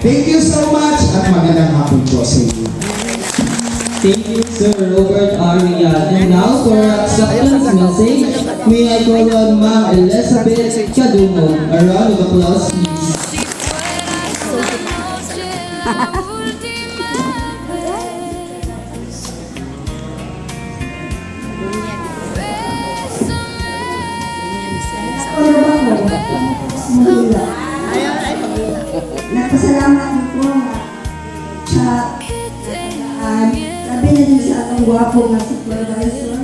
Thank you so much at magandang hapon po sa inyo. Thank you, Sir Robert Arian. And now for acceptance message, may I call on Ma'am Elizabeth Cadumo. A round of applause, please. Nagpasalamat ko sa sabi na din sa atong gwapo nga supervisor.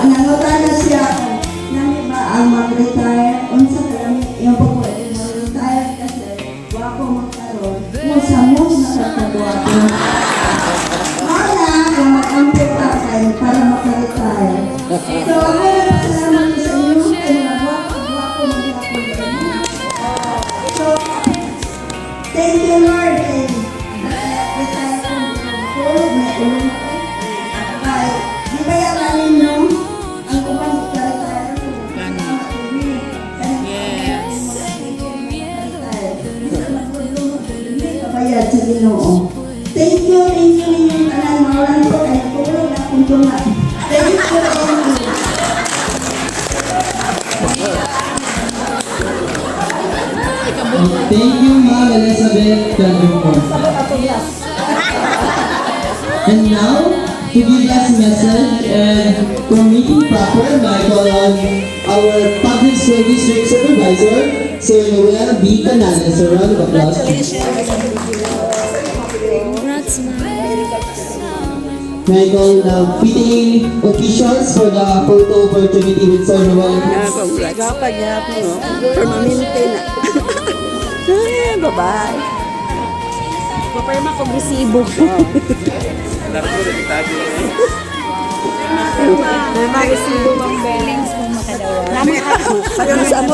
Nangutana siya ako, nami ba ang mag-retire? Unsa kami yung po mag-retire kasi gwapo magkaroon. Musa na kagwapo. Wala kung mag-amput tayo para maka-retire. So, ako nagpasalamat ko sa inyo kay mga gwapo mag-retire. So, thank you, Lord. Retire ko may ulong ako. Kaya, di ba yan ninyo? Ang kumang retire ko. Yes. Kabayad sa Ginoo. Thank you yung tanan mawalan ko kay tulog na akong tunga. Thank you. Thank you, Ma'am Elizabeth Cadumo. And now, to give us message and for meeting proper, may I call on our Public Service Supervisor, Sir Noel B. Canales. A round of applause, please. May I call the PTA officials for the photo opportunity with Sir Noel, please. Gapa niya ako, no? Permanente na. Bye-bye. Paperma ko resibo. May mga resibo bang bellings kung makadawa. Naman ako. Sa